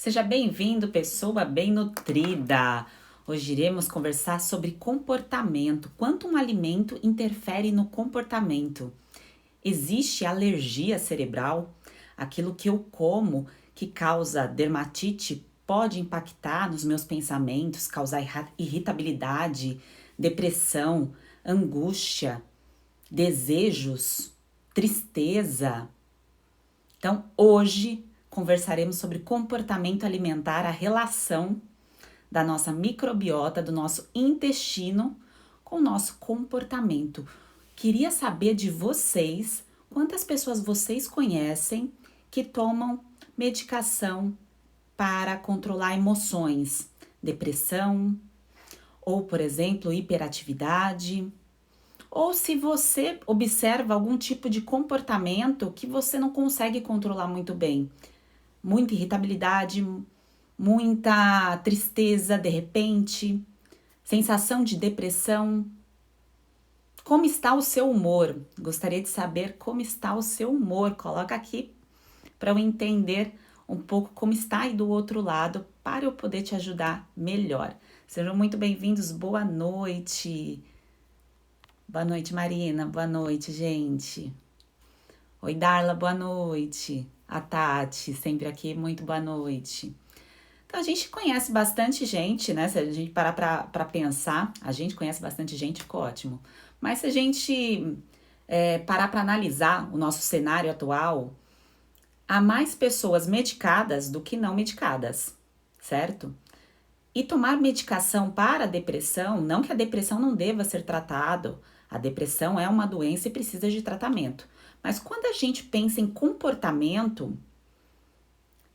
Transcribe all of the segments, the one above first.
Seja bem-vindo, pessoa bem nutrida. Hoje iremos conversar sobre comportamento. Quanto um alimento interfere no comportamento? Existe alergia cerebral? Aquilo que eu como que causa dermatite pode impactar nos meus pensamentos, causar irritabilidade, depressão, angústia, desejos, tristeza. Então, hoje conversaremos sobre comportamento alimentar, a relação da nossa microbiota, do nosso intestino com o nosso comportamento. Queria saber de vocês, quantas pessoas vocês conhecem que tomam medicação para controlar emoções, depressão, ou, por exemplo, hiperatividade, ou se você observa algum tipo de comportamento que você não consegue controlar muito bem. Muita irritabilidade, muita tristeza de repente, sensação de depressão. Como está o seu humor? Gostaria de saber como está o seu humor. Coloca aqui para eu entender um pouco como está aí do outro lado, para eu poder te ajudar melhor. Sejam muito bem-vindos, boa noite. Boa noite, Marina. Boa noite, gente. Oi, Darla, boa noite. A Tati, sempre aqui, muito boa noite. Então, a gente conhece bastante gente, né? Se a gente parar pra pensar, a gente conhece bastante gente, ficou ótimo. Mas se a gente parar para analisar o nosso cenário atual, há mais pessoas medicadas do que não medicadas, certo? E tomar medicação para a depressão, não que a depressão não deva ser tratado, a depressão é uma doença e precisa de tratamento. Mas quando a gente pensa em comportamento,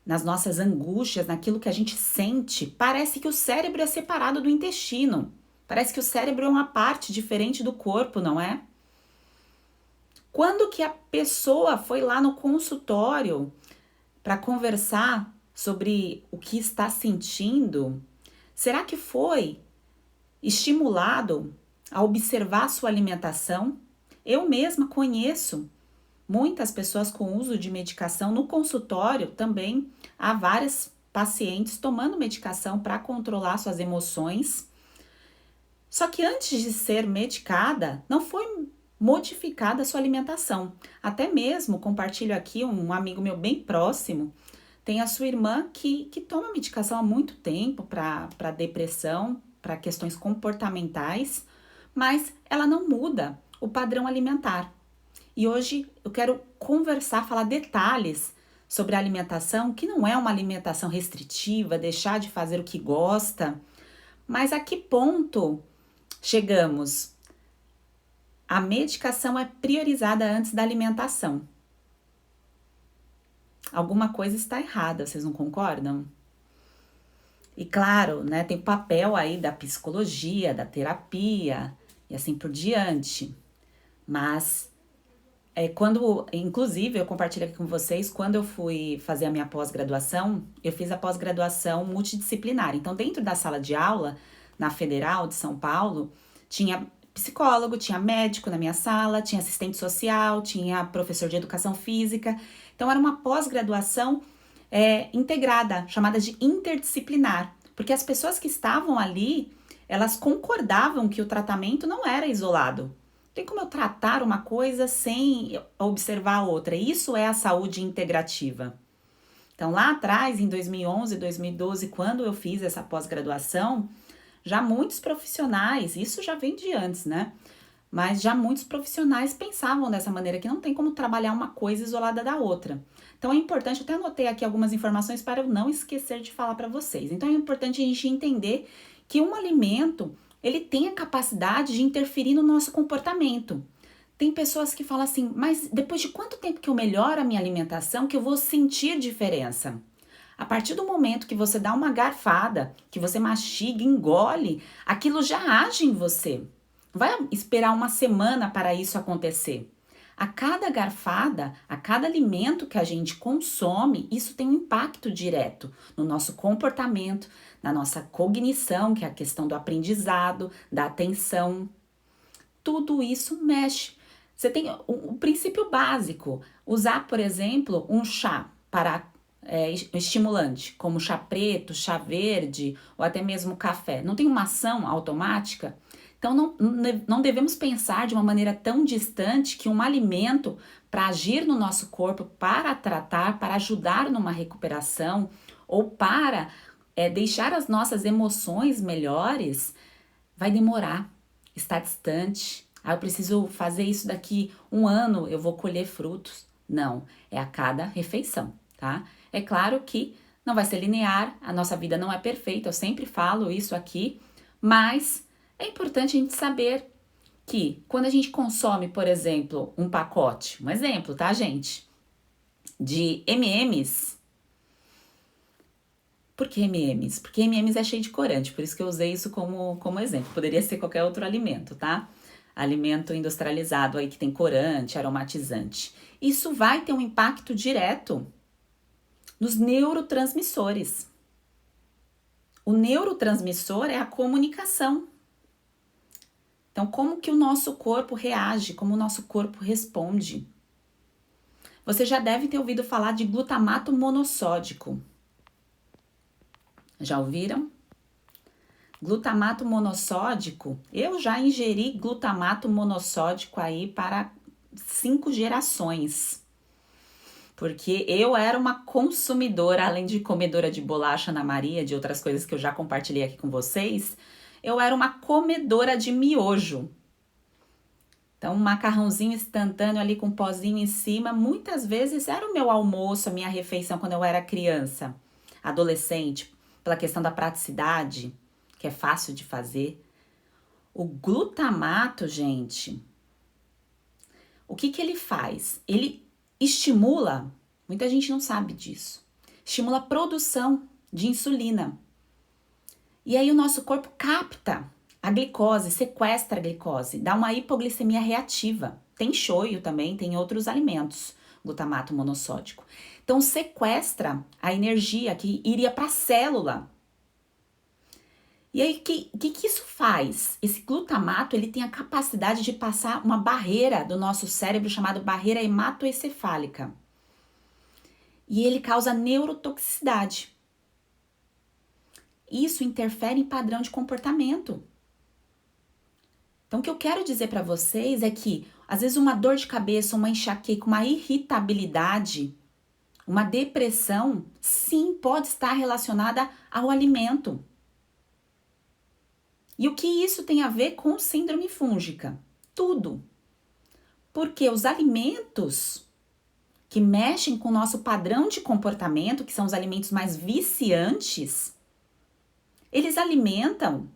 nas nossas angústias, naquilo que a gente sente, parece que o cérebro é separado do intestino. Parece que o cérebro é uma parte diferente do corpo, não é? Quando que a pessoa foi lá no consultório para conversar sobre o que está sentindo, será que foi estimulado a observar sua alimentação? Eu mesma conheço muitas pessoas com uso de medicação no consultório também. Há várias pacientes tomando medicação para controlar suas emoções. Só que antes de ser medicada, não foi modificada a sua alimentação. Até mesmo, compartilho aqui, um amigo meu bem próximo, tem a sua irmã que toma medicação há muito tempo para depressão, para questões comportamentais, mas ela não muda o padrão alimentar. E hoje eu quero conversar, falar detalhes sobre a alimentação, que não é uma alimentação restritiva, deixar de fazer o que gosta, mas a que ponto chegamos? A medicação é priorizada antes da alimentação. Alguma coisa está errada, vocês não concordam? E claro, né, tem papel aí da psicologia, da terapia e assim por diante. Mas inclusive, eu compartilho aqui com vocês, quando eu fui fazer a minha pós-graduação, eu fiz a pós-graduação multidisciplinar. Então, dentro da sala de aula, na Federal de São Paulo, tinha psicólogo, tinha médico na minha sala, tinha assistente social, tinha professor de educação física. Então, era uma pós-graduação integrada, chamada de interdisciplinar, porque as pessoas que estavam ali, elas concordavam que o tratamento não era isolado. Tem como eu tratar uma coisa sem observar a outra. Isso é a saúde integrativa. Então, lá atrás, em 2011, 2012, quando eu fiz essa pós-graduação, já muitos profissionais, isso já vem de antes, né? Mas já muitos profissionais pensavam dessa maneira, que não tem como trabalhar uma coisa isolada da outra. Então, é importante, eu até anotei aqui algumas informações para eu não esquecer de falar para vocês. Então, é importante a gente entender que um alimento ele tem a capacidade de interferir no nosso comportamento. Tem pessoas que falam assim, mas depois de quanto tempo que eu melhoro a minha alimentação que eu vou sentir diferença? A partir do momento que você dá uma garfada, que você mastiga, engole, aquilo já age em você. Não vai esperar uma semana para isso acontecer. A cada garfada, a cada alimento que a gente consome, isso tem um impacto direto no nosso comportamento, na nossa cognição, que é a questão do aprendizado, da atenção. Tudo isso mexe. Você tem o princípio básico, usar, por exemplo, um chá para estimulante, como chá preto, chá verde ou até mesmo café. Não tem uma ação automática? Então não devemos pensar de uma maneira tão distante que um alimento para agir no nosso corpo, para tratar, para ajudar numa recuperação ou para deixar as nossas emoções melhores, vai demorar, está distante. Eu preciso fazer isso daqui 1 ano, eu vou colher frutos. Não, é a cada refeição, tá? É claro que não vai ser linear, a nossa vida não é perfeita, eu sempre falo isso aqui, mas é importante a gente saber que quando a gente consome, por exemplo, um pacote, um exemplo, tá, gente? De M&M's. Por que M&M's? Porque M&M's é cheio de corante, por isso que eu usei isso como exemplo. Poderia ser qualquer outro alimento, tá? Alimento industrializado aí que tem corante, aromatizante. Isso vai ter um impacto direto nos neurotransmissores. O neurotransmissor é a comunicação. Então, como que o nosso corpo reage, como o nosso corpo responde? Você já deve ter ouvido falar de glutamato monossódico. Já ouviram? Glutamato monossódico, eu já ingeri glutamato monossódico aí para 5 gerações. Porque eu era uma consumidora, além de comedora de bolacha Ana Maria, de outras coisas que eu já compartilhei aqui com vocês, eu era uma comedora de miojo. Então, um macarrãozinho instantâneo ali com um pozinho em cima, muitas vezes era o meu almoço, a minha refeição quando eu era criança, adolescente, pela questão da praticidade, que é fácil de fazer. O glutamato, gente, o que ele faz? Ele estimula, muita gente não sabe disso, estimula a produção de insulina. E aí o nosso corpo capta a glicose, sequestra a glicose, dá uma hipoglicemia reativa. Tem shoyu também, tem outros alimentos, glutamato monossódico. Então sequestra a energia que iria para a célula. E aí, o que isso faz? Esse glutamato, ele tem a capacidade de passar uma barreira do nosso cérebro chamada barreira hematoencefálica. E ele causa neurotoxicidade. Isso interfere em padrão de comportamento. Então, o que eu quero dizer para vocês é que, às vezes, uma dor de cabeça, uma enxaqueca, uma irritabilidade, uma depressão, sim, pode estar relacionada ao alimento. E o que isso tem a ver com síndrome fúngica? Tudo. Porque os alimentos que mexem com o nosso padrão de comportamento, que são os alimentos mais viciantes, eles alimentam,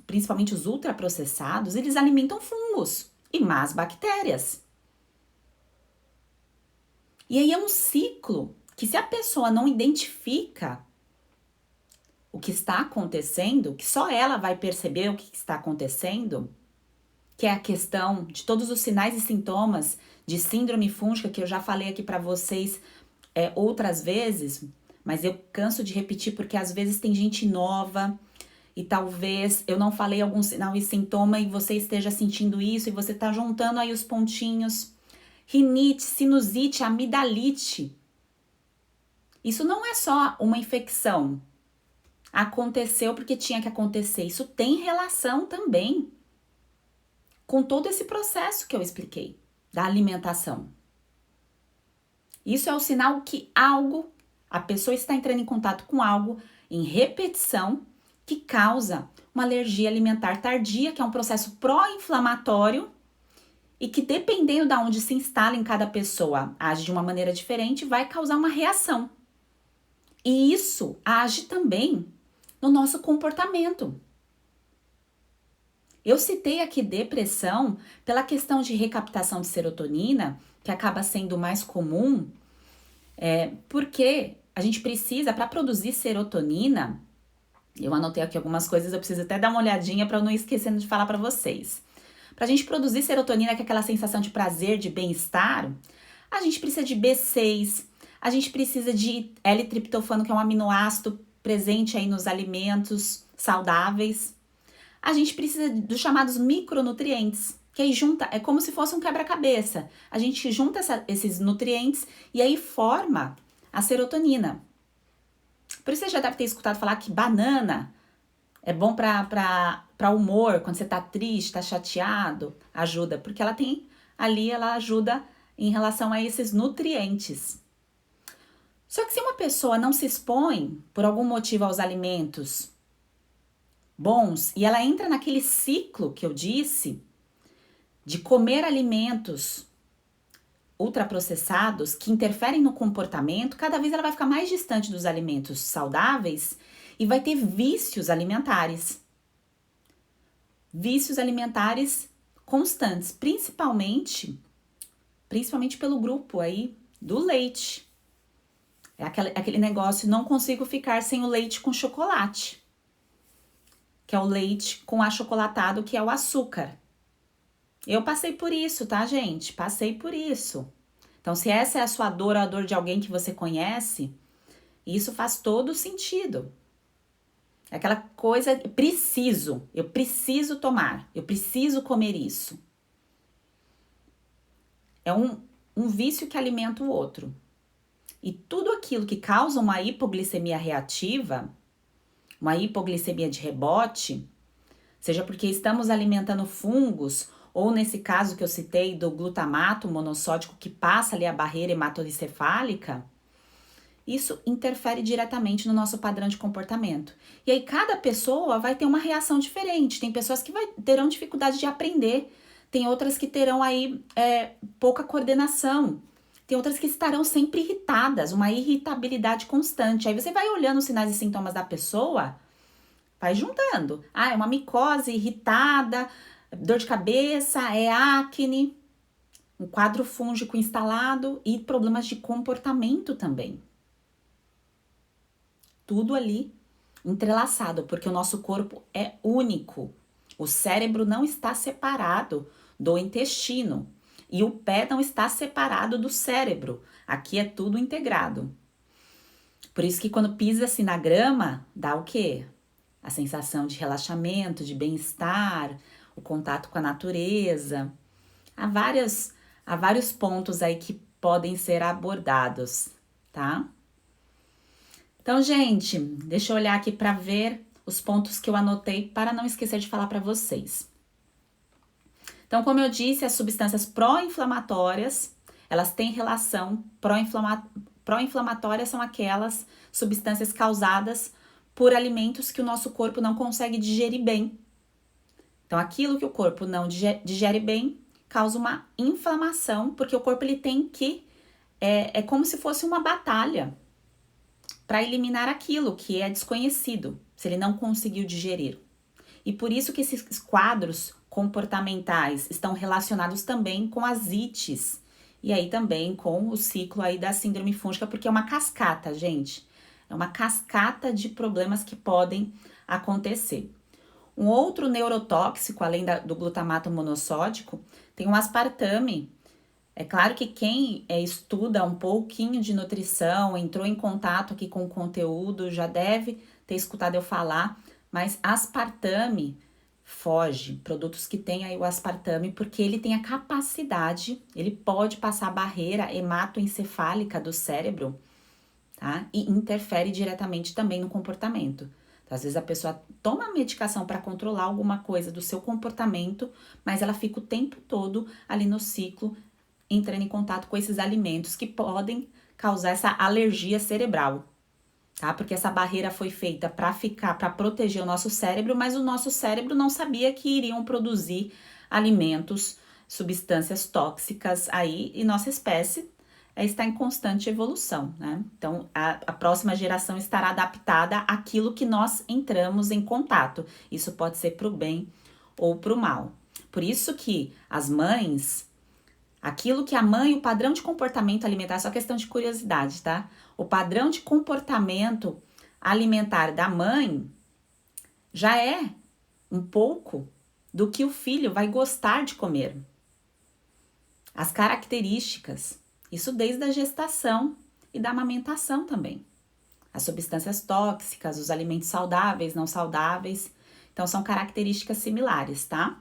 principalmente os ultraprocessados, eles alimentam fungos e más bactérias. E aí é um ciclo que, se a pessoa não identifica o que está acontecendo, que só ela vai perceber o que está acontecendo, que é a questão de todos os sinais e sintomas de síndrome fúngica, que eu já falei aqui para vocês outras vezes, mas eu canso de repetir porque às vezes tem gente nova e talvez eu não falei algum sinal e sintoma e você esteja sentindo isso e você está juntando aí os pontinhos. Rinite, sinusite, amidalite. Isso não é só uma infecção. Aconteceu porque tinha que acontecer. Isso tem relação também com todo esse processo que eu expliquei da alimentação. Isso é o sinal que a pessoa está entrando em contato com algo em repetição que causa uma alergia alimentar tardia, que é um processo pró-inflamatório e que, dependendo de onde se instala em cada pessoa, age de uma maneira diferente, vai causar uma reação. E isso age também no nosso comportamento. Eu citei aqui depressão pela questão de recaptação de serotonina, que acaba sendo mais comum, porque a gente precisa, para produzir serotonina, eu anotei aqui algumas coisas, eu preciso até dar uma olhadinha para eu não esquecer de falar para vocês. Para a gente produzir serotonina, que é aquela sensação de prazer, de bem-estar, a gente precisa de B6, a gente precisa de L-triptofano, que é um aminoácido presente aí nos alimentos saudáveis. A gente precisa dos chamados micronutrientes, que aí é como se fosse um quebra-cabeça. A gente junta esses nutrientes e aí forma a serotonina. Por isso você já deve ter escutado falar que banana é bom para humor, quando você tá triste, tá chateado, ajuda, porque ela tem ali, ela ajuda em relação a esses nutrientes. Só que se uma pessoa não se expõe por algum motivo aos alimentos bons e ela entra naquele ciclo que eu disse de comer alimentos ultraprocessados que interferem no comportamento, cada vez ela vai ficar mais distante dos alimentos saudáveis e vai ter vícios alimentares. Vícios alimentares constantes, principalmente pelo grupo aí do leite. É aquele negócio, não consigo ficar sem o leite com chocolate, que é o leite com achocolatado, que é o açúcar. Eu passei por isso, tá, gente? Passei por isso. Então, se essa é a sua dor ou a dor de alguém que você conhece, isso faz todo sentido. É aquela coisa, eu preciso tomar, eu preciso comer isso. É um vício que alimenta o outro. E tudo aquilo que causa uma hipoglicemia reativa, uma hipoglicemia de rebote, seja porque estamos alimentando fungos, ou nesse caso que eu citei do glutamato monossódico que passa ali a barreira hematoencefálica, isso interfere diretamente no nosso padrão de comportamento. E aí cada pessoa vai ter uma reação diferente. Tem pessoas que terão dificuldade de aprender, tem outras que terão aí pouca coordenação, tem outras que estarão sempre irritadas, uma irritabilidade constante. Aí você vai olhando os sinais e sintomas da pessoa, vai juntando. Ah, é uma micose irritada, dor de cabeça, é acne, um quadro fúngico instalado e problemas de comportamento também. Tudo ali entrelaçado, porque o nosso corpo é único. O cérebro não está separado do intestino e o pé não está separado do cérebro. Aqui é tudo integrado. Por isso que quando pisa-se na grama, dá o quê? A sensação de relaxamento, de bem-estar, o contato com a natureza. Há vários pontos aí que podem ser abordados, tá? Então, gente, deixa eu olhar aqui para ver os pontos que eu anotei para não esquecer de falar para vocês. Então, como eu disse, as substâncias pró-inflamatórias, elas têm relação, pró-inflamatórias são aquelas substâncias causadas por alimentos que o nosso corpo não consegue digerir bem. Então, aquilo que o corpo não digere bem causa uma inflamação, porque o corpo ele tem que, é como se fosse uma batalha para eliminar aquilo que é desconhecido, se ele não conseguiu digerir. E por isso que esses quadros comportamentais estão relacionados também com as ites e aí também com o ciclo aí da síndrome fúngica, porque é uma cascata, gente. É uma cascata de problemas que podem acontecer. Um outro neurotóxico, além do glutamato monossódico, tem o aspartame. É claro que quem estuda um pouquinho de nutrição, entrou em contato aqui com o conteúdo, já deve ter escutado eu falar, mas aspartame foge, produtos que tem aí o aspartame, porque ele tem a capacidade, ele pode passar a barreira hematoencefálica do cérebro, tá? E interfere diretamente também no comportamento. Então, às vezes a pessoa toma a medicação para controlar alguma coisa do seu comportamento, mas ela fica o tempo todo ali no ciclo entrando em contato com esses alimentos que podem causar essa alergia cerebral, tá? Porque essa barreira foi feita para proteger o nosso cérebro, mas o nosso cérebro não sabia que iriam produzir alimentos, substâncias tóxicas aí, e nossa espécie está em constante evolução, né? Então, a próxima geração estará adaptada àquilo que nós entramos em contato. Isso pode ser para o bem ou para o mal. Por isso que as mães, aquilo que a mãe, o padrão de comportamento alimentar, só questão de curiosidade, tá? O padrão de comportamento alimentar da mãe já é um pouco do que o filho vai gostar de comer. As características, isso desde a gestação e da amamentação também. As substâncias tóxicas, os alimentos saudáveis, não saudáveis, então são características similares, tá?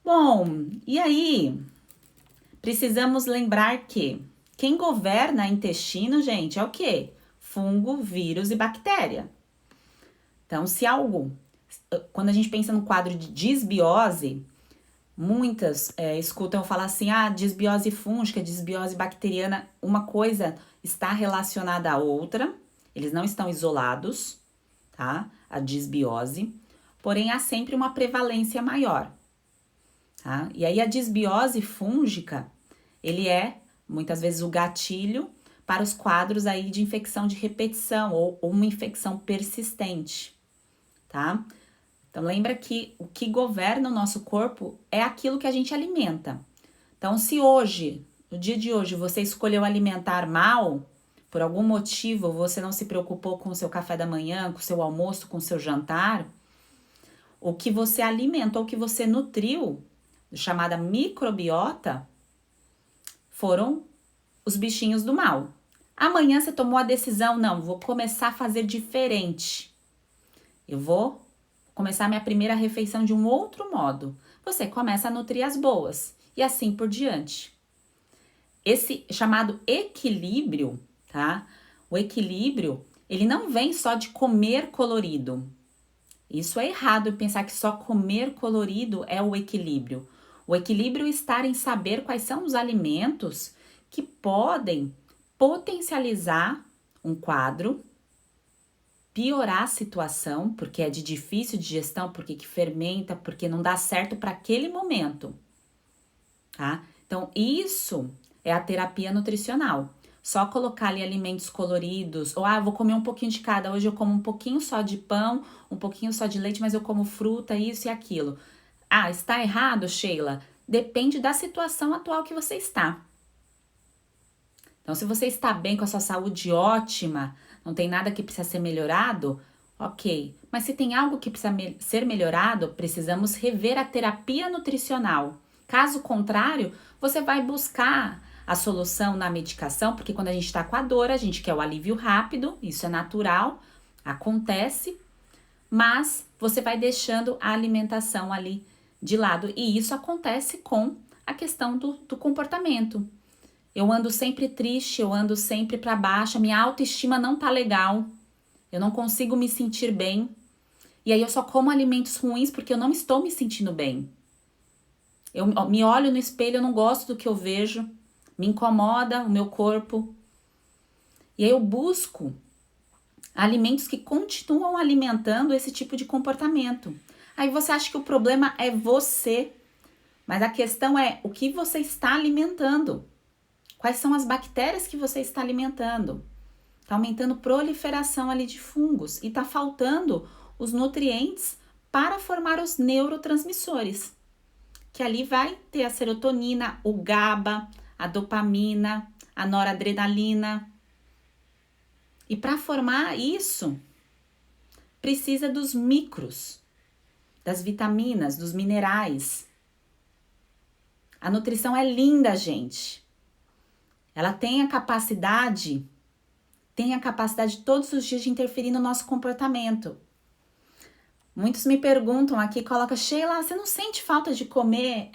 Bom, e aí, precisamos lembrar que Quem governa intestino, gente, é o quê? Fungo, vírus e bactéria. Então, quando a gente pensa no quadro de disbiose, muitas escutam falar assim, disbiose fúngica, disbiose bacteriana, uma coisa está relacionada à outra, eles não estão isolados, tá? A disbiose, porém há sempre uma prevalência maior, tá? E aí a disbiose fúngica, ele é, muitas vezes, o gatilho para os quadros aí de infecção de repetição ou uma infecção persistente, tá? Então, lembra que o que governa o nosso corpo é aquilo que a gente alimenta. Então, se hoje, no dia de hoje, você escolheu alimentar mal, por algum motivo você não se preocupou com o seu café da manhã, com o seu almoço, com o seu jantar, o que você alimenta, ou que você nutriu, chamada microbiota, foram os bichinhos do mal. Amanhã você tomou a decisão, não, vou começar a fazer diferente. Eu vou começar a minha primeira refeição de um outro modo. Você começa a nutrir as boas e assim por diante. Esse chamado equilíbrio, tá? O equilíbrio, ele não vem só de comer colorido. Isso é errado, pensar que só comer colorido é o equilíbrio. O equilíbrio está em saber quais são os alimentos que podem potencializar um quadro, piorar a situação, porque é de difícil digestão, porque que fermenta, porque não dá certo para aquele momento, tá? Então, isso é a terapia nutricional. Só colocar ali alimentos coloridos, ou eu vou comer um pouquinho de cada, hoje eu como um pouquinho só de pão, um pouquinho só de leite, mas eu como fruta, isso e aquilo. Está errado, Sheila? Depende da situação atual que você está. Então, se você está bem com a sua saúde ótima, não tem nada que precisa ser melhorado, ok. Mas se tem algo que precisa ser melhorado, precisamos rever a terapia nutricional. Caso contrário, você vai buscar a solução na medicação, porque quando a gente está com a dor, a gente quer o alívio rápido, isso é natural, acontece, mas você vai deixando a alimentação ali de lado. E isso acontece com a questão do comportamento. Eu ando sempre triste, eu ando sempre para baixo, minha autoestima não tá legal, eu não consigo me sentir bem. E aí eu só como alimentos ruins porque eu não estou me sentindo bem. Eu me olho no espelho, eu não gosto do que eu vejo, me incomoda o meu corpo. E aí eu busco alimentos que continuam alimentando esse tipo de comportamento. Aí você acha que o problema é você, mas a questão é o que você está alimentando. Quais são as bactérias que você está alimentando? Está aumentando a proliferação ali de fungos e está faltando os nutrientes para formar os neurotransmissores, que ali vai ter a serotonina, o GABA, a dopamina, a noradrenalina. E para formar isso, precisa dos micros, das vitaminas, dos minerais. A nutrição é linda, gente. Ela tem a capacidade todos os dias de interferir no nosso comportamento. Muitos me perguntam aqui, coloca, Sheila, você não sente falta de comer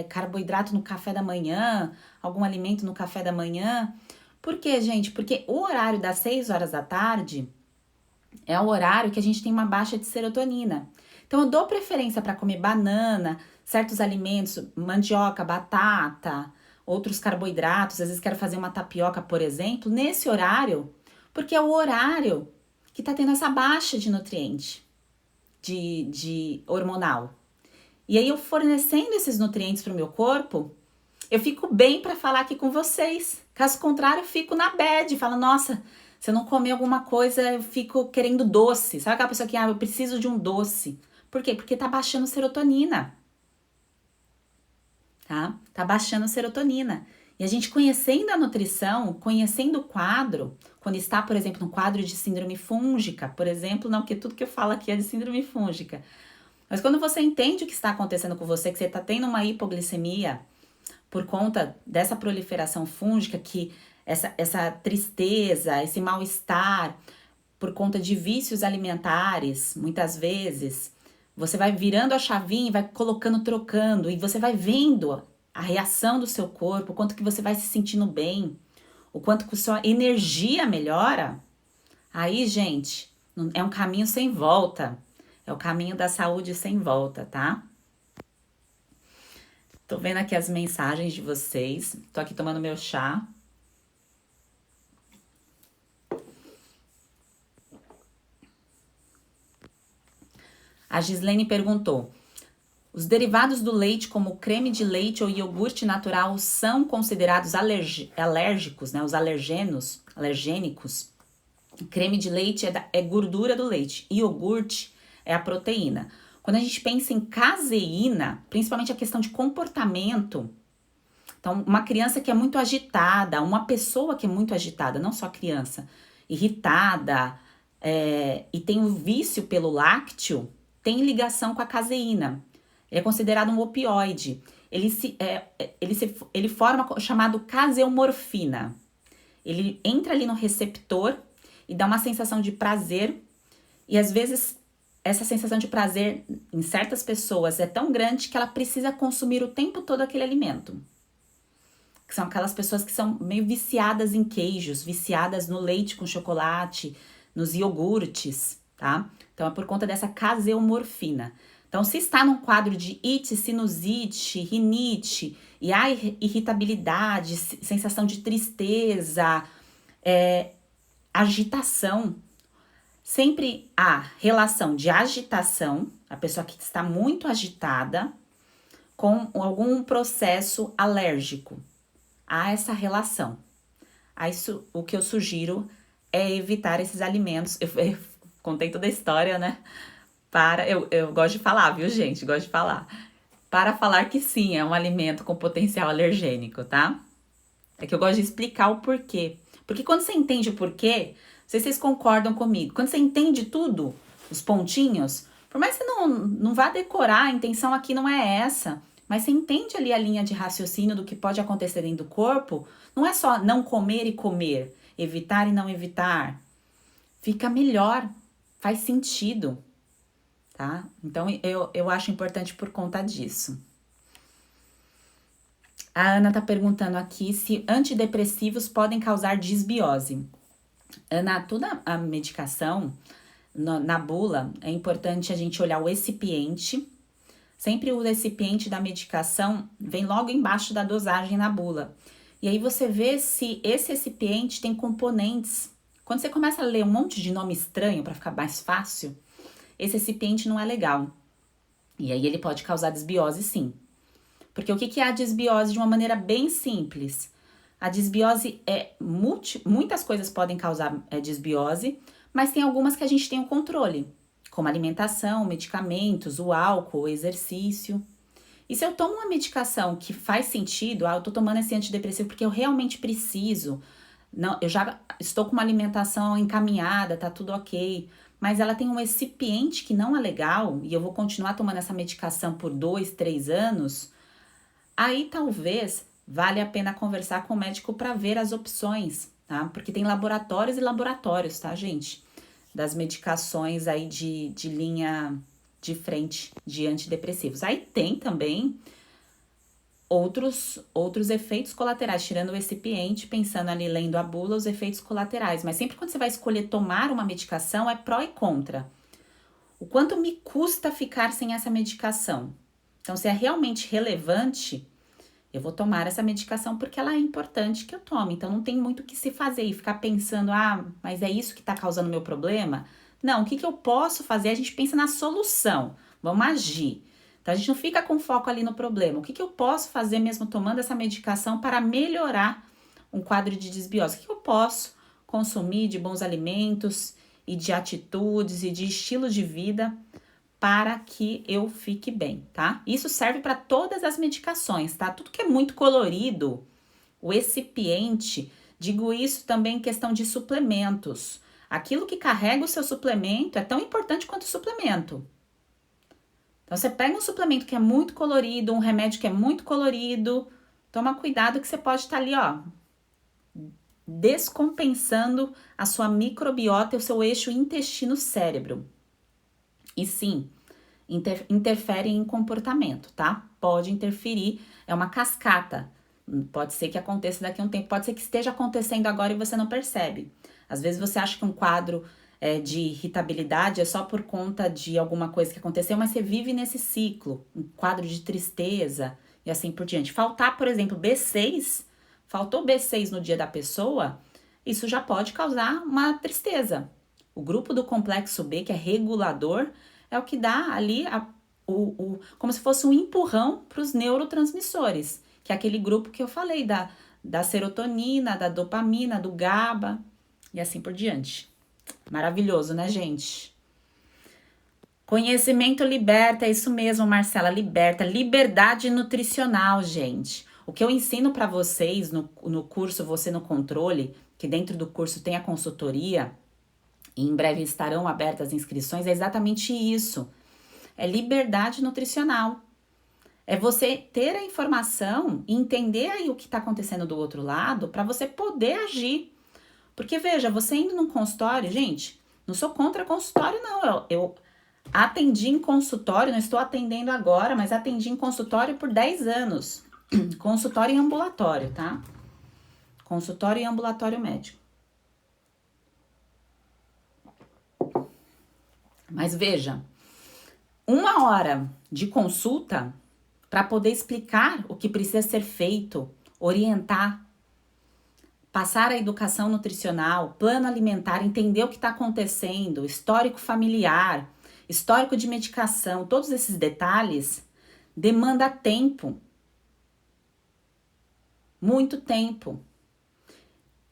carboidrato no café da manhã, algum alimento no café da manhã? Por quê, gente? Porque o horário das 6 horas da tarde é o horário que a gente tem uma baixa de serotonina. Então, eu dou preferência para comer banana, certos alimentos, mandioca, batata, outros carboidratos, às vezes quero fazer uma tapioca, por exemplo, nesse horário, porque é o horário que tá tendo essa baixa de nutriente, de hormonal. E aí eu fornecendo esses nutrientes para o meu corpo, eu fico bem para falar aqui com vocês. Caso contrário, eu fico na bad, falo, nossa, se eu não comer alguma coisa, eu fico querendo doce. Sabe aquela pessoa que, eu preciso de um doce. Por quê? Porque tá baixando serotonina. Tá baixando serotonina. E a gente conhecendo a nutrição, conhecendo o quadro, quando está, por exemplo, no quadro de síndrome fúngica, por exemplo, não, porque tudo que eu falo aqui é de síndrome fúngica. Mas quando você entende o que está acontecendo com você, que você está tendo uma hipoglicemia por conta dessa proliferação fúngica, que essa tristeza, esse mal-estar, por conta de vícios alimentares, muitas vezes, você vai virando a chavinha e vai colocando, trocando, e você vai vendo a reação do seu corpo, quanto que você vai se sentindo bem, o quanto que sua energia melhora, aí, gente, é um caminho sem volta. É o caminho da saúde sem volta, tá? Tô vendo aqui as mensagens de vocês. Tô aqui tomando meu chá. A Gislene perguntou: os derivados do leite, como creme de leite ou iogurte natural, são considerados alérgicos, né? Os alergênicos. Creme de leite é gordura do leite. Iogurte é a proteína. Quando a gente pensa em caseína, principalmente a questão de comportamento, então uma criança que é muito agitada, uma pessoa que é muito agitada, não só criança, irritada, e tem o vício pelo lácteo, tem ligação com a caseína. Ele é considerado um opioide. Ele forma o chamado caseomorfina. Ele entra ali no receptor e dá uma sensação de prazer. E às vezes essa sensação de prazer em certas pessoas é tão grande que ela precisa consumir o tempo todo aquele alimento. Que são aquelas pessoas que são meio viciadas em queijos, viciadas no leite com chocolate, nos iogurtes, tá? Então é por conta dessa caseomorfina. Então, se está num quadro de ite, sinusite, rinite, e há irritabilidade, sensação de tristeza, agitação, sempre há relação de agitação, a pessoa que está muito agitada, com algum processo alérgico. Há essa relação. O que eu sugiro é evitar esses alimentos. Eu contei toda a história, né? Eu gosto de falar, viu, gente? Gosto de falar. Para falar que sim, é um alimento com potencial alergênico, tá? É que eu gosto de explicar o porquê. Porque quando você entende o porquê, não sei se vocês concordam comigo, quando você entende tudo, os pontinhos, por mais que você não vá decorar, a intenção aqui não é essa, mas você entende ali a linha de raciocínio do que pode acontecer dentro do corpo, não é só não comer e comer, evitar e não evitar. Fica melhor, faz sentido. Tá? Então, eu acho importante por conta disso. A Ana tá perguntando aqui se antidepressivos podem causar disbiose. Ana, toda a medicação, na bula, é importante a gente olhar o recipiente. Sempre o recipiente da medicação vem logo embaixo da dosagem na bula. E aí você vê se esse recipiente tem componentes. Quando você começa a ler um monte de nome estranho para ficar mais fácil, esse recipiente não é legal. E aí ele pode causar desbiose, sim. Porque o que é a desbiose de uma maneira bem simples? A desbiose muitas coisas podem causar desbiose, mas tem algumas que a gente tem o controle, como alimentação, medicamentos, o álcool, o exercício. E se eu tomo uma medicação que faz sentido, eu tô tomando esse antidepressivo porque eu realmente preciso, não, eu já estou com uma alimentação encaminhada, tá tudo ok, mas ela tem um recipiente que não é legal e eu vou continuar tomando essa medicação por 2, 3 anos, aí talvez valha a pena conversar com o médico para ver as opções, tá? Porque tem laboratórios e laboratórios, tá, gente? Das medicações aí de linha de frente de antidepressivos. Aí tem também outros efeitos colaterais, tirando o recipiente, pensando ali, lendo a bula, os efeitos colaterais. Mas sempre quando você vai escolher tomar uma medicação, é pró e contra. O quanto me custa ficar sem essa medicação? Então, se é realmente relevante, eu vou tomar essa medicação porque ela é importante que eu tome. Então, não tem muito o que se fazer e ficar pensando, mas é isso que está causando o meu problema? Não, o que eu posso fazer? A gente pensa na solução, vamos agir. Então, a gente não fica com foco ali no problema. O que eu posso fazer mesmo tomando essa medicação para melhorar um quadro de desbiose? O que eu posso consumir de bons alimentos e de atitudes e de estilo de vida para que eu fique bem, tá? Isso serve para todas as medicações, tá? Tudo que é muito colorido, o recipiente, digo isso também em questão de suplementos. Aquilo que carrega o seu suplemento é tão importante quanto o suplemento. Então, você pega um suplemento que é muito colorido, um remédio que é muito colorido, toma cuidado que você pode estar ali, descompensando a sua microbiota e o seu eixo intestino-cérebro. E sim, interfere em comportamento, tá? Pode interferir, é uma cascata. Pode ser que aconteça daqui a um tempo, pode ser que esteja acontecendo agora e você não percebe. Às vezes você acha que um quadro de irritabilidade é só por conta de alguma coisa que aconteceu, mas você vive nesse ciclo, um quadro de tristeza e assim por diante. Faltar, por exemplo, B6, faltou B6 no dia da pessoa, isso já pode causar uma tristeza. O grupo do complexo B, que é regulador, é o que dá ali como se fosse um empurrão para os neurotransmissores, que é aquele grupo que eu falei, da serotonina, da dopamina, do GABA e assim por diante. Maravilhoso, né, gente? Conhecimento liberta, é isso mesmo, Marcela, liberta. Liberdade nutricional, gente. O que eu ensino para vocês no curso Você no Controle, que dentro do curso tem a consultoria, e em breve estarão abertas as inscrições, é exatamente isso. É liberdade nutricional. É você ter a informação e entender aí o que está acontecendo do outro lado para você poder agir. Porque veja, você indo num consultório, gente, não sou contra consultório, não. Eu atendi em consultório, não estou atendendo agora, mas atendi em consultório por 10 anos. Consultório e ambulatório, tá? Consultório e ambulatório médico. Mas veja, 1 hora de consulta para poder explicar o que precisa ser feito, orientar, passar a educação nutricional, plano alimentar, entender o que está acontecendo, histórico familiar, histórico de medicação, todos esses detalhes, demanda tempo. Muito tempo.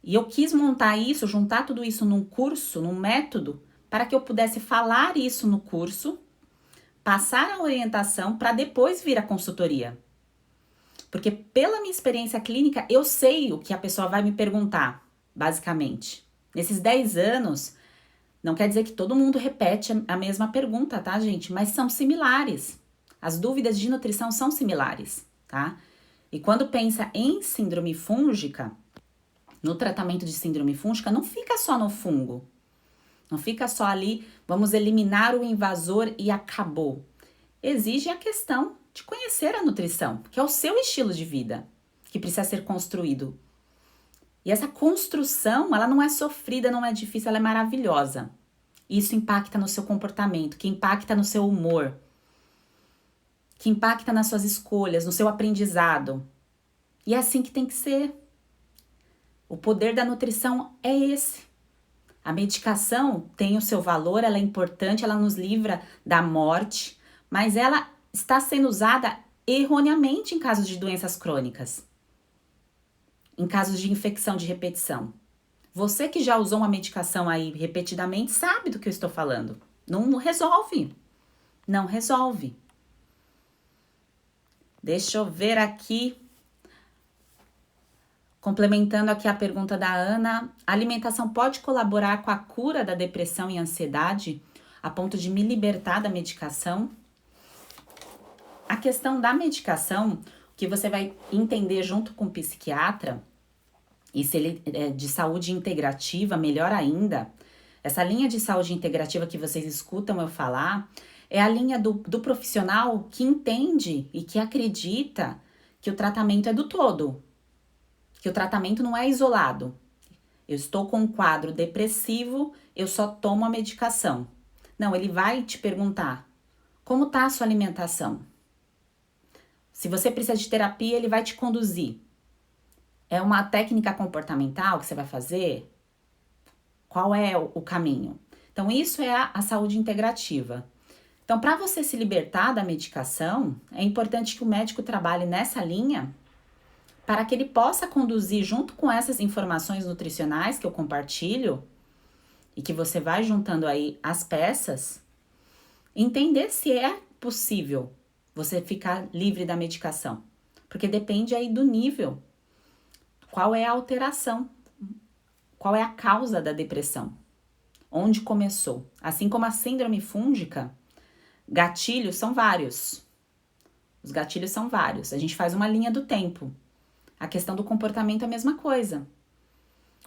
E eu quis montar isso, juntar tudo isso num curso, num método, para que eu pudesse falar isso no curso, passar a orientação para depois vir a consultoria. Porque pela minha experiência clínica, eu sei o que a pessoa vai me perguntar, basicamente. Nesses 10 anos, não quer dizer que todo mundo repete a mesma pergunta, tá, gente? Mas são similares. As dúvidas de nutrição são similares, tá? E quando pensa em síndrome fúngica, no tratamento de síndrome fúngica, não fica só no fungo. Não fica só ali, vamos eliminar o invasor e acabou. Exige a questão de conhecer a nutrição, que é o seu estilo de vida, que precisa ser construído. E essa construção, ela não é sofrida, não é difícil, ela é maravilhosa. Isso impacta no seu comportamento, que impacta no seu humor, que impacta nas suas escolhas, no seu aprendizado. E é assim que tem que ser. O poder da nutrição é esse. A medicação tem o seu valor, ela é importante, ela nos livra da morte, mas ela está sendo usada erroneamente em casos de doenças crônicas, em casos de infecção de repetição. Você que já usou uma medicação aí repetidamente sabe do que eu estou falando. Não resolve. Não resolve. Deixa eu ver aqui. Complementando aqui a pergunta da Ana, a alimentação pode colaborar com a cura da depressão e ansiedade a ponto de me libertar da medicação? A questão da medicação, que você vai entender junto com o psiquiatra, e se ele é de saúde integrativa, melhor ainda, essa linha de saúde integrativa que vocês escutam eu falar, é a linha do profissional que entende e que acredita que o tratamento é do todo. Que o tratamento não é isolado. Eu estou com um quadro depressivo, eu só tomo a medicação. Não, ele vai te perguntar, como está a sua alimentação? Se você precisa de terapia, ele vai te conduzir. É uma técnica comportamental que você vai fazer? Qual é o caminho? Então, isso é a saúde integrativa. Então, para você se libertar da medicação, é importante que o médico trabalhe nessa linha para que ele possa conduzir junto com essas informações nutricionais que eu compartilho e que você vai juntando aí as peças, entender se é possível você ficar livre da medicação. Porque depende aí do nível. Qual é a alteração? Qual é a causa da depressão? Onde começou? Assim como a síndrome fúngica, gatilhos são vários. Os gatilhos são vários. A gente faz uma linha do tempo. A questão do comportamento é a mesma coisa.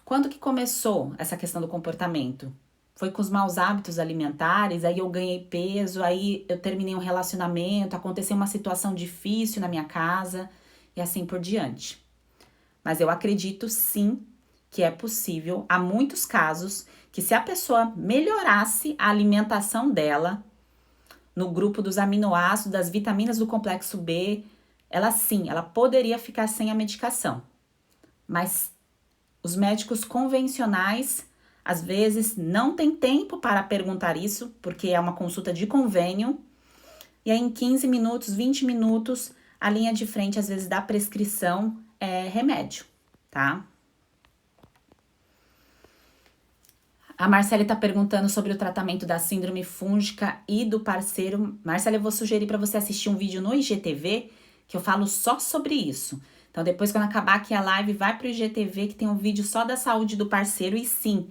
Quando que começou essa questão do comportamento? Foi com os maus hábitos alimentares, aí eu ganhei peso, aí eu terminei um relacionamento, aconteceu uma situação difícil na minha casa e assim por diante. Mas eu acredito sim que é possível. Há muitos casos que se a pessoa melhorasse a alimentação dela no grupo dos aminoácidos, das vitaminas do complexo B, ela poderia ficar sem a medicação. Mas os médicos convencionais, às vezes, não têm tempo para perguntar isso, porque é uma consulta de convênio, e aí em 15 minutos, 20 minutos, a linha de frente, às vezes, da prescrição é remédio, tá? A Marcela está perguntando sobre o tratamento da síndrome fúngica e do parceiro. Marcela, eu vou sugerir para você assistir um vídeo no IGTV que eu falo só sobre isso. Então, depois, quando acabar aqui a live, vai para o IGTV que tem um vídeo só da saúde do parceiro e sim,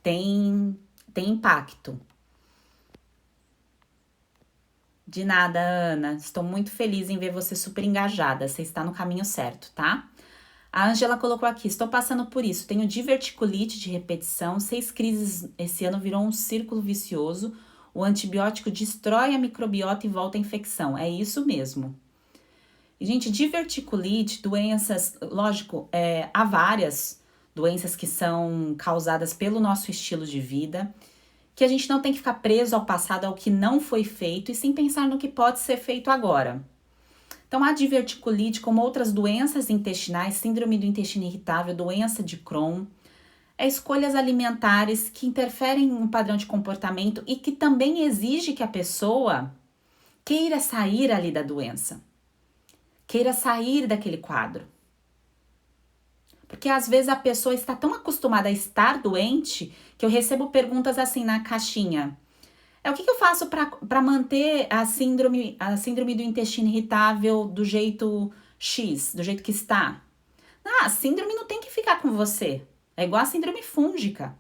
tem impacto. De nada, Ana. Estou muito feliz em ver você super engajada. Você está no caminho certo, tá? A Ângela colocou aqui, estou passando por isso, tenho diverticulite de repetição, 6 crises esse ano virou um círculo vicioso, o antibiótico destrói a microbiota e volta a infecção, é isso mesmo. E, gente, diverticulite, doenças, lógico, há várias doenças que são causadas pelo nosso estilo de vida, que a gente não tem que ficar preso ao passado, ao que não foi feito, e sim pensar no que pode ser feito agora. Então, a diverticulite, como outras doenças intestinais, síndrome do intestino irritável, doença de Crohn, escolhas alimentares que interferem no padrão de comportamento e que também exige que a pessoa queira sair ali da doença, queira sair daquele quadro. Porque às vezes a pessoa está tão acostumada a estar doente que eu recebo perguntas assim na caixinha. O que eu faço para manter a síndrome do intestino irritável do jeito X, do jeito que está? A síndrome não tem que ficar com você. É igual a síndrome fúngica.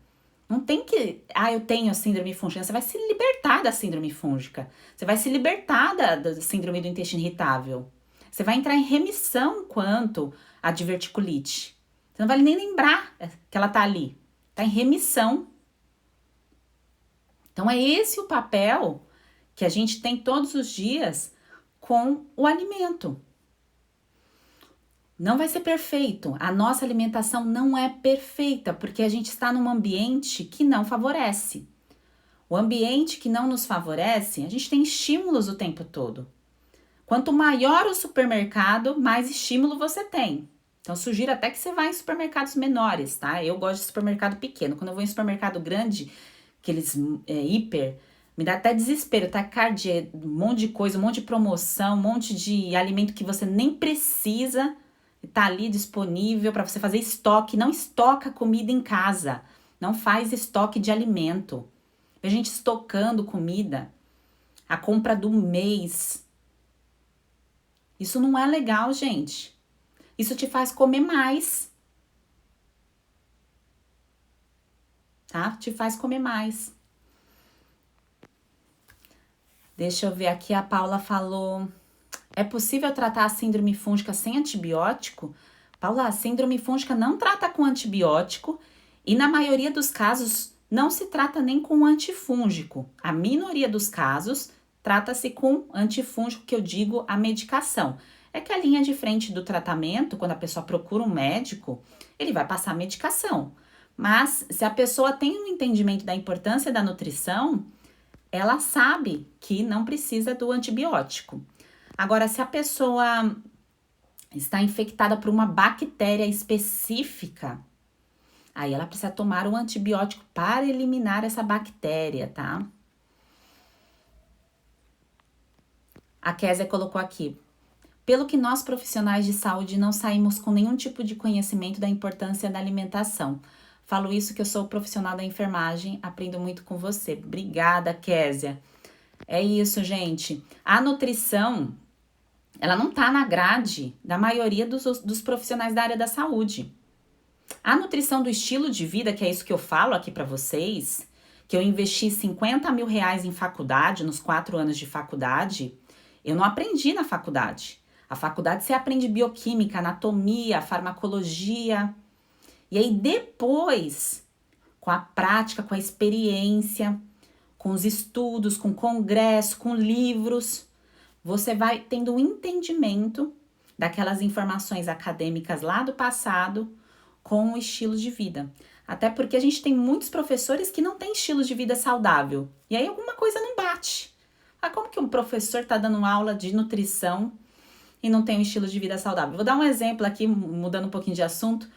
Não tem que, eu tenho a síndrome fúngica. Você vai se libertar da síndrome fúngica. Você vai se libertar da síndrome do intestino irritável. Você vai entrar em remissão quanto à diverticulite. Você não vai nem lembrar que ela tá ali. Tá em remissão. Então, é esse o papel que a gente tem todos os dias com o alimento. Não vai ser perfeito. A nossa alimentação não é perfeita, porque a gente está num ambiente que não favorece. O ambiente que não nos favorece, a gente tem estímulos o tempo todo. Quanto maior o supermercado, mais estímulo você tem. Então, sugiro até que você vá em supermercados menores, tá? Eu gosto de supermercado pequeno. Quando eu vou em supermercado grande, aqueles hiper, me dá até desespero, tá? Um monte de coisa, um monte de promoção, um monte de alimento que você nem precisa, tá ali disponível para você fazer estoque. Não estoca comida em casa, não faz estoque de alimento. A gente estocando comida, a compra do mês. Isso não é legal, gente. Isso te faz comer mais. Tá? Te faz comer mais. Deixa eu ver aqui, a Paula falou... É possível tratar a síndrome fúngica sem antibiótico? Paula, a síndrome fúngica não trata com antibiótico e na maioria dos casos não se trata nem com antifúngico. A minoria dos casos trata-se com antifúngico, que eu digo a medicação. É que a linha de frente do tratamento, quando a pessoa procura um médico, ele vai passar medicação. Mas se a pessoa tem um entendimento da importância da nutrição, ela sabe que não precisa do antibiótico. Agora, se a pessoa está infectada por uma bactéria específica, aí ela precisa tomar um antibiótico para eliminar essa bactéria, tá? A Kézia colocou aqui. Pelo que nós profissionais de saúde não saímos com nenhum tipo de conhecimento da importância da alimentação. Falo isso que eu sou profissional da enfermagem, aprendo muito com você. Obrigada, Kézia. É isso, gente. A nutrição, ela não tá na grade da maioria dos profissionais da área da saúde. A nutrição do estilo de vida, que é isso que eu falo aqui para vocês, que eu investi 50 mil reais em faculdade, nos 4 anos de faculdade, eu não aprendi na faculdade. A faculdade você aprende bioquímica, anatomia, farmacologia. E aí depois, com a prática, com a experiência, com os estudos, com congresso, com livros, você vai tendo um entendimento daquelas informações acadêmicas lá do passado com o estilo de vida. Até porque a gente tem muitos professores que não têm estilo de vida saudável. E aí alguma coisa não bate. Ah, como que um professor está dando aula de nutrição e não tem um estilo de vida saudável? Vou dar um exemplo aqui, mudando um pouquinho de assunto.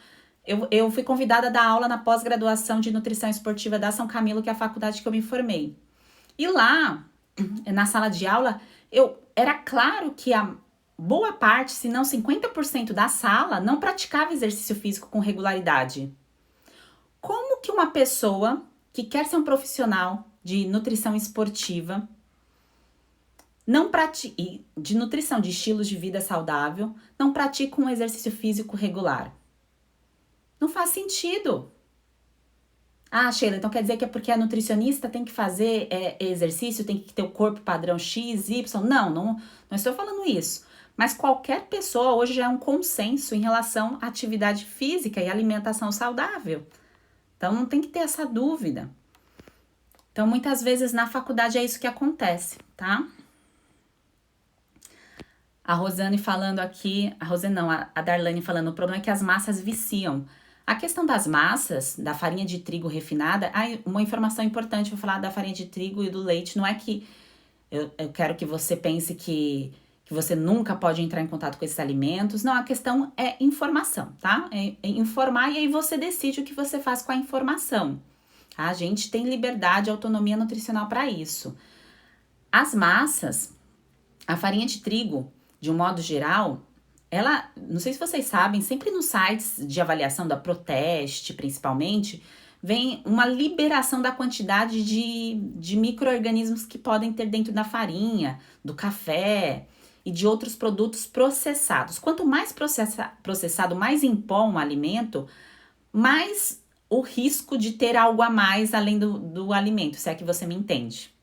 Eu fui convidada a dar aula na pós-graduação de nutrição esportiva da São Camilo, que é a faculdade que eu me formei. E lá, na sala de aula, era claro que a boa parte, se não 50% da sala, não praticava exercício físico com regularidade. Como que uma pessoa que quer ser um profissional de nutrição esportiva, não pratica, de nutrição, de estilos de vida saudável, não pratica um exercício físico regular? Não faz sentido. Ah, Sheila, então quer dizer que é porque a nutricionista tem que fazer exercício, tem que ter o corpo padrão X, Y? Não estou falando isso. Mas qualquer pessoa hoje já é um consenso em relação à atividade física e alimentação saudável. Então não tem que ter essa dúvida. Então muitas vezes na faculdade é isso que acontece, tá? A Rosane falando aqui, a Darlane falando, o problema é que as massas viciam. A questão das massas, da farinha de trigo refinada, uma informação importante, vou falar da farinha de trigo e do leite, não é que eu quero que você pense que você nunca pode entrar em contato com esses alimentos, não, a questão é informação, tá? É informar e aí você decide o que você faz com a informação, tá? A gente tem liberdade e autonomia nutricional para isso. As massas, a farinha de trigo, de um modo geral, ela, não sei se vocês sabem, sempre nos sites de avaliação da Proteste, principalmente, vem uma liberação da quantidade de micro-organismos que podem ter dentro da farinha, do café e de outros produtos processados. Quanto mais processado, mais em pó um alimento, mais o risco de ter algo a mais além do alimento, se é que você me entende.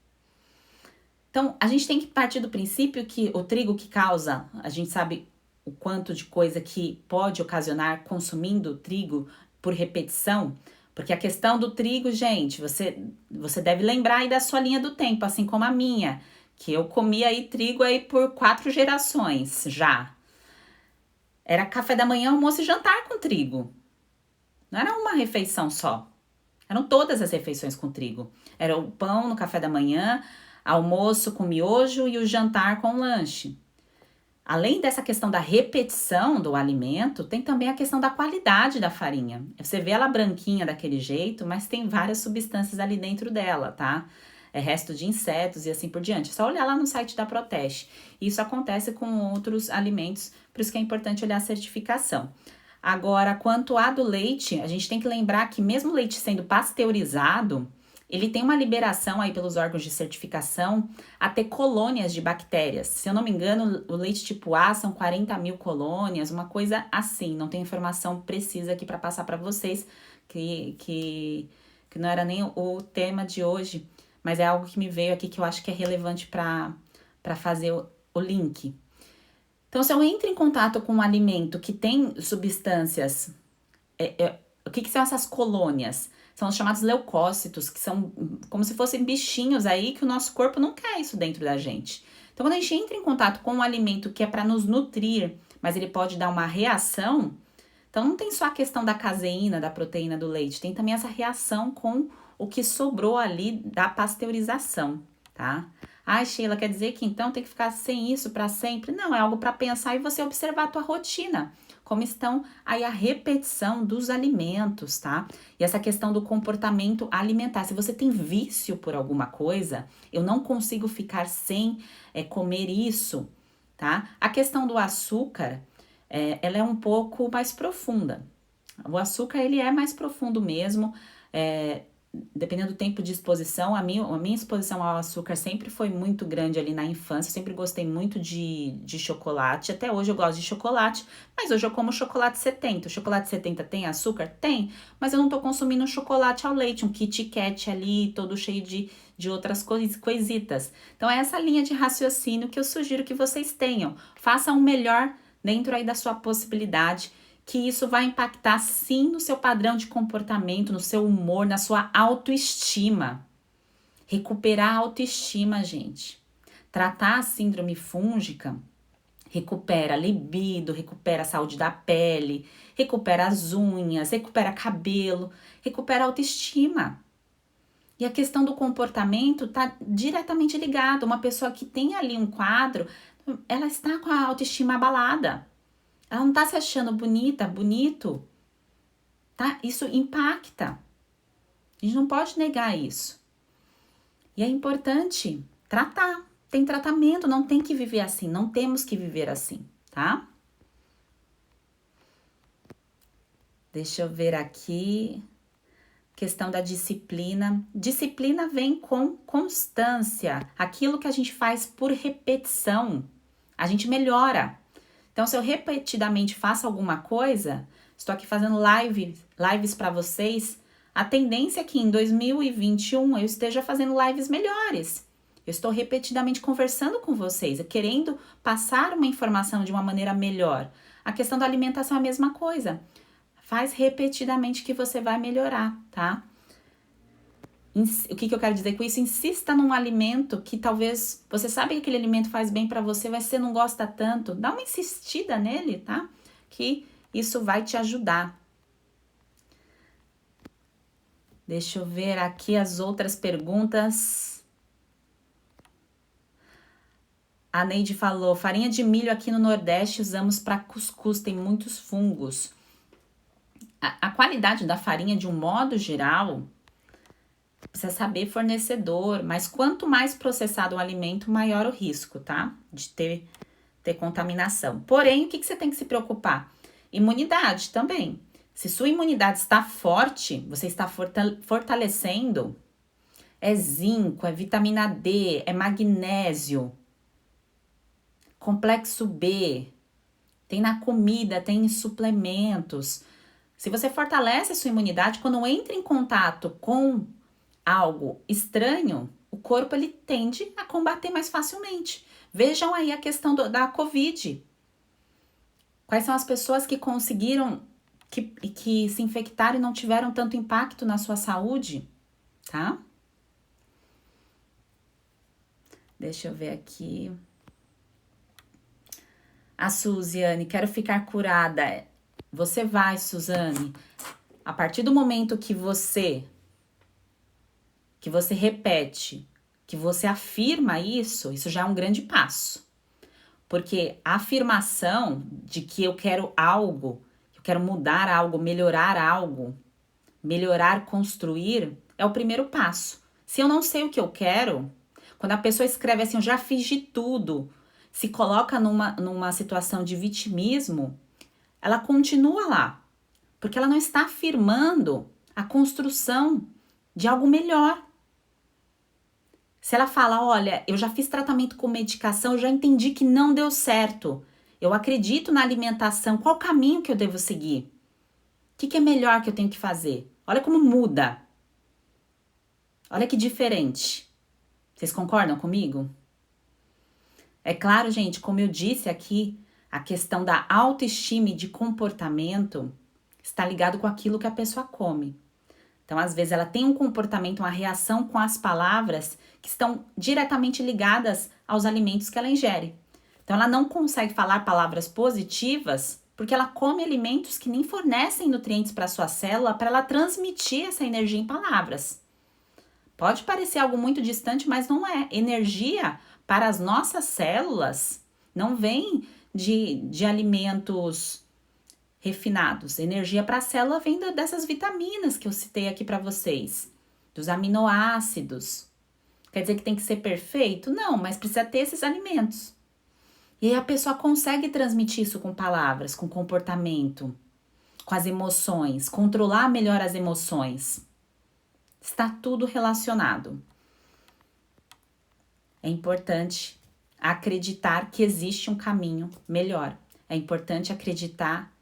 Então, a gente tem que partir do princípio que o trigo que causa, a gente sabe o quanto de coisa que pode ocasionar consumindo trigo por repetição, porque a questão do trigo, gente, você deve lembrar aí da sua linha do tempo, assim como a minha, que eu comia aí trigo aí por 4 gerações já. Era café da manhã, almoço e jantar com trigo. Não era uma refeição só. Eram todas as refeições com trigo. Era o pão no café da manhã, almoço com miojo e o jantar com lanche. Além dessa questão da repetição do alimento, tem também a questão da qualidade da farinha. Você vê ela branquinha daquele jeito, mas tem várias substâncias ali dentro dela, tá? É resto de insetos e assim por diante. É só olhar lá no site da Proteste. Isso acontece com outros alimentos, por isso que é importante olhar a certificação. Agora, quanto a do leite, a gente tem que lembrar que mesmo o leite sendo pasteurizado, ele tem uma liberação aí pelos órgãos de certificação a ter colônias de bactérias. Se eu não me engano, o leite tipo A são 40 mil colônias, uma coisa assim. Não tenho informação precisa aqui para passar para vocês, que não era nem o tema de hoje, mas é algo que me veio aqui que eu acho que é relevante para fazer o link. Então, se eu entro em contato com um alimento que tem substâncias, o que são essas colônias? São os chamados leucócitos, que são como se fossem bichinhos aí que o nosso corpo não quer isso dentro da gente. Então, quando a gente entra em contato com um alimento que é para nos nutrir, mas ele pode dar uma reação, então não tem só a questão da caseína, da proteína do leite, tem também essa reação com o que sobrou ali da pasteurização, tá? Ai, Sheila, quer dizer que então tem que ficar sem isso para sempre? Não, é algo para pensar e você observar a tua rotina. Como estão aí a repetição dos alimentos, tá? E essa questão do comportamento alimentar. Se você tem vício por alguma coisa, eu não consigo ficar sem comer isso, tá? A questão do açúcar, ela é um pouco mais profunda. O açúcar, ele é mais profundo mesmo, dependendo do tempo de exposição, a minha exposição ao açúcar sempre foi muito grande ali na infância, eu sempre gostei muito de chocolate, até hoje eu gosto de chocolate, mas hoje eu como chocolate 70, o chocolate 70 tem açúcar? Tem, mas eu não tô consumindo chocolate ao leite, um Kit Kat ali, todo cheio de outras coisitas. Então é essa linha de raciocínio que eu sugiro que vocês tenham, façam o melhor dentro aí da sua possibilidade, que isso vai impactar sim no seu padrão de comportamento, no seu humor, na sua autoestima. Recuperar a autoestima, gente. Tratar a síndrome fúngica recupera a libido, recupera a saúde da pele, recupera as unhas, recupera cabelo, recupera a autoestima. E a questão do comportamento está diretamente ligada. Uma pessoa que tem ali um quadro, ela está com a autoestima abalada. Ela não está se achando bonita, bonito. Tá? Isso impacta. A gente não pode negar isso. E é importante tratar. Tem tratamento, não tem que viver assim, não temos que viver assim, tá? Deixa eu ver aqui. Questão da disciplina. Disciplina vem com constância. Aquilo que a gente faz por repetição, a gente melhora. Então, se eu repetidamente faço alguma coisa, estou aqui fazendo lives para vocês, a tendência é que em 2021 eu esteja fazendo lives melhores. Eu estou repetidamente conversando com vocês, querendo passar uma informação de uma maneira melhor. A questão da alimentação é a mesma coisa. Faz repetidamente que você vai melhorar, tá? O que eu quero dizer com isso? Insista num alimento que talvez você sabe que aquele alimento faz bem para você, mas você não gosta tanto. Dá uma insistida nele, tá? Que isso vai te ajudar. Deixa eu ver aqui as outras perguntas. A Neide falou, farinha de milho aqui no Nordeste usamos para cuscuz, tem muitos fungos. A qualidade da farinha, de um modo geral, precisa saber fornecedor, mas quanto mais processado o alimento, maior o risco, tá? De ter contaminação. Porém, o que você tem que se preocupar? Imunidade também. Se sua imunidade está forte, você está fortalecendo, é zinco, é vitamina D, é magnésio, complexo B, tem na comida, tem em suplementos. Se você fortalece a sua imunidade, quando entra em contato com algo estranho, o corpo ele tende a combater mais facilmente. Vejam aí a questão da Covid. Quais são as pessoas que conseguiram, que se infectaram e não tiveram tanto impacto na sua saúde, tá? Deixa eu ver aqui. A Suziane, quero ficar curada. Você vai, Suzane. A partir do momento que você repete, que você afirma isso já é um grande passo. Porque a afirmação de que eu quero algo, eu quero mudar algo, melhorar, construir, é o primeiro passo. Se eu não sei o que eu quero, quando a pessoa escreve assim, eu já fiz de tudo, se coloca numa situação de vitimismo, ela continua lá, porque ela não está afirmando a construção de algo melhor. Se ela fala, olha, eu já fiz tratamento com medicação, eu já entendi que não deu certo, eu acredito na alimentação, qual o caminho que eu devo seguir? O que é melhor que eu tenho que fazer? Olha como muda. Olha que diferente. Vocês concordam comigo? É claro, gente, como eu disse aqui, a questão da autoestima e de comportamento está ligado com aquilo que a pessoa come. Então, às vezes, ela tem um comportamento, uma reação com as palavras que estão diretamente ligadas aos alimentos que ela ingere. Então, ela não consegue falar palavras positivas porque ela come alimentos que nem fornecem nutrientes para a sua célula para ela transmitir essa energia em palavras. Pode parecer algo muito distante, mas não é. Energia para as nossas células não vem de alimentos refinados. Energia para a célula vem dessas vitaminas que eu citei aqui para vocês, dos aminoácidos. Quer dizer que tem que ser perfeito? Não, mas precisa ter esses alimentos. E aí a pessoa consegue transmitir isso com palavras, com comportamento, com as emoções, controlar melhor as emoções. Está tudo relacionado. É importante acreditar que existe um caminho melhor. É importante acreditar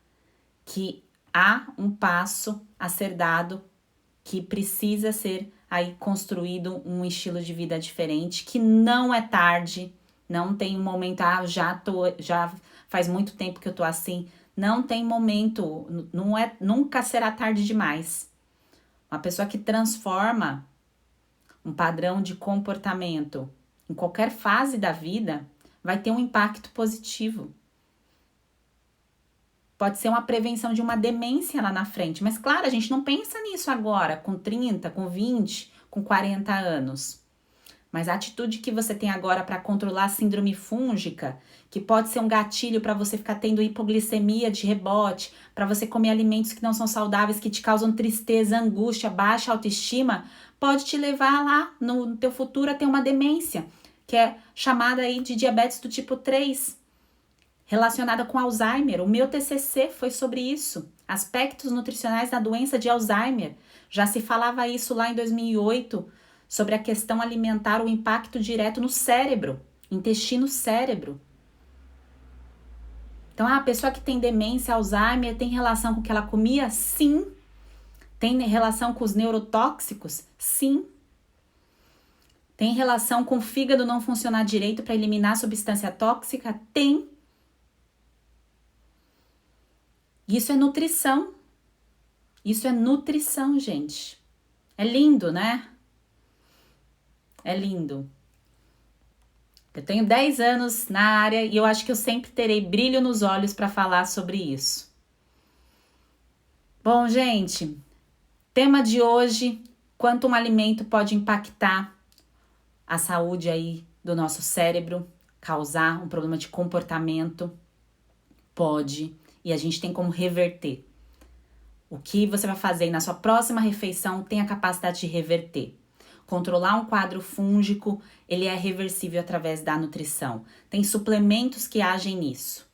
que há um passo a ser dado, que precisa ser aí construído um estilo de vida diferente, que não é tarde, não tem um momento, já faz muito tempo que eu tô assim, não tem momento, nunca será tarde demais. Uma pessoa que transforma um padrão de comportamento em qualquer fase da vida vai ter um impacto positivo. Pode ser uma prevenção de uma demência lá na frente. Mas, claro, a gente não pensa nisso agora, com 30, com 20, com 40 anos. Mas a atitude que você tem agora para controlar a síndrome fúngica, que pode ser um gatilho para você ficar tendo hipoglicemia de rebote, para você comer alimentos que não são saudáveis, que te causam tristeza, angústia, baixa autoestima, pode te levar lá no teu futuro a ter uma demência, que é chamada aí de diabetes do tipo 3, relacionada com Alzheimer. O meu TCC foi sobre isso, aspectos nutricionais da doença de Alzheimer. Já se falava isso lá em 2008, sobre a questão alimentar, o impacto direto no cérebro, intestino-cérebro. Então, a pessoa que tem demência, Alzheimer, tem relação com o que ela comia? Sim. Tem relação com os neurotóxicos? Sim. Tem relação com o fígado não funcionar direito para eliminar a substância tóxica? Tem. Isso é nutrição. Isso é nutrição, gente. É lindo, né? É lindo. Eu tenho 10 anos na área e eu acho que eu sempre terei brilho nos olhos para falar sobre isso. Bom, gente, tema de hoje, quanto um alimento pode impactar a saúde aí do nosso cérebro, causar um problema de comportamento, pode, e a gente tem como reverter. O que você vai fazer na sua próxima refeição tem a capacidade de reverter. Controlar um quadro fúngico, ele é reversível através da nutrição. Tem suplementos que agem nisso.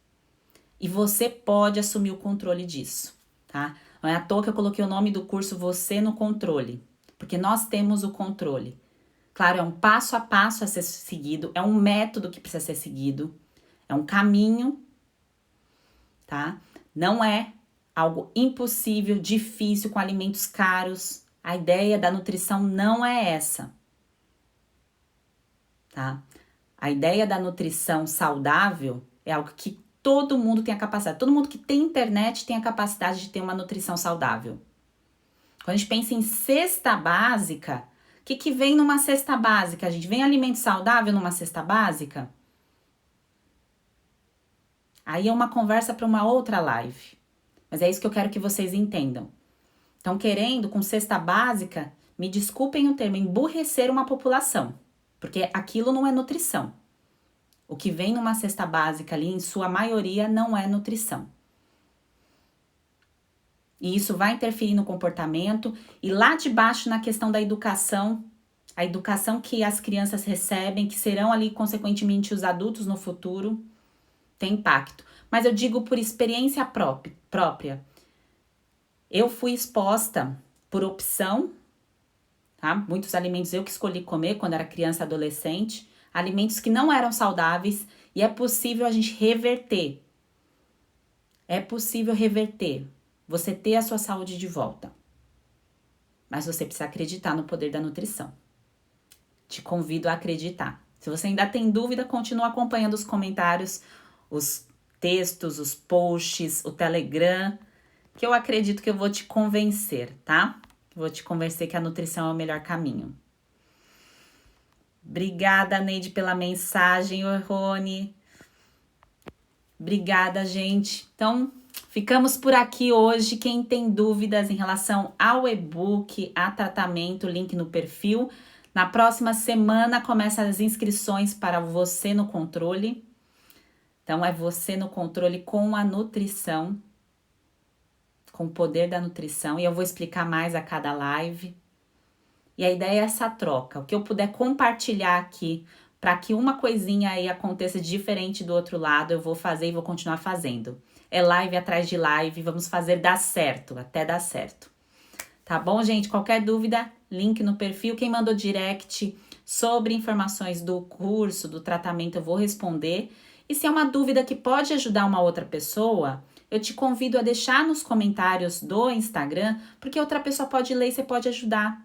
E você pode assumir o controle disso, tá? Não é à toa que eu coloquei o nome do curso Você no Controle, porque nós temos o controle. Claro, é um passo a passo a ser seguido, é um método que precisa ser seguido, é um caminho, tá? Não é algo impossível, difícil, com alimentos caros. A ideia da nutrição não é essa, tá? A ideia da nutrição saudável é algo que todo mundo tem a capacidade. Todo mundo que tem internet tem a capacidade de ter uma nutrição saudável. Quando a gente pensa em cesta básica, o que vem numa cesta básica? A gente vem alimento saudável numa cesta básica? Aí é uma conversa para uma outra live. Mas é isso que eu quero que vocês entendam. Estão querendo, com cesta básica, me desculpem o termo, emburrecer uma população. Porque aquilo não é nutrição. O que vem numa cesta básica ali, em sua maioria, não é nutrição. E isso vai interferir no comportamento. E lá de baixo, na questão da educação, a educação que as crianças recebem, que serão ali, consequentemente, os adultos no futuro, tem impacto. Mas eu digo por experiência própria. Eu fui exposta por opção, tá? Muitos alimentos eu que escolhi comer quando era criança e adolescente, alimentos que não eram saudáveis, e é possível a gente reverter. É possível reverter, você ter a sua saúde de volta. Mas você precisa acreditar no poder da nutrição. Te convido a acreditar. Se você ainda tem dúvida, continua acompanhando os comentários, os textos, os posts, o Telegram, que eu acredito que eu vou te convencer, tá? Vou te convencer que a nutrição é o melhor caminho. Obrigada, Neide, pela mensagem, Rony. Obrigada, gente. Então, ficamos por aqui hoje. Quem tem dúvidas em relação ao e-book, a tratamento, link no perfil. Na próxima semana começam as inscrições para Você no Controle. Então, é Você no Controle com a nutrição, com o poder da nutrição, e eu vou explicar mais a cada live. E a ideia é essa troca, o que eu puder compartilhar aqui, para que uma coisinha aí aconteça diferente do outro lado, eu vou fazer e vou continuar fazendo. É live atrás de live, vamos fazer dar certo, até dar certo. Tá bom, gente? Qualquer dúvida, link no perfil. Quem mandou direct sobre informações do curso, do tratamento, eu vou responder. E se é uma dúvida que pode ajudar uma outra pessoa, eu te convido a deixar nos comentários do Instagram, porque outra pessoa pode ler e você pode ajudar.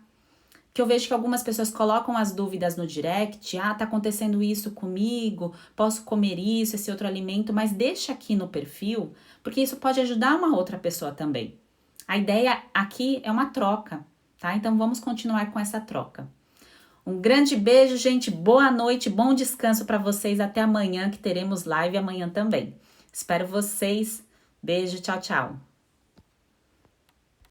Que eu vejo que algumas pessoas colocam as dúvidas no direct, tá acontecendo isso comigo, posso comer isso, esse outro alimento, mas deixa aqui no perfil, porque isso pode ajudar uma outra pessoa também. A ideia aqui é uma troca, tá? Então vamos continuar com essa troca. Um grande beijo, gente. Boa noite, bom descanso para vocês. Até amanhã, que teremos live amanhã também. Espero vocês. Beijo, tchau, tchau.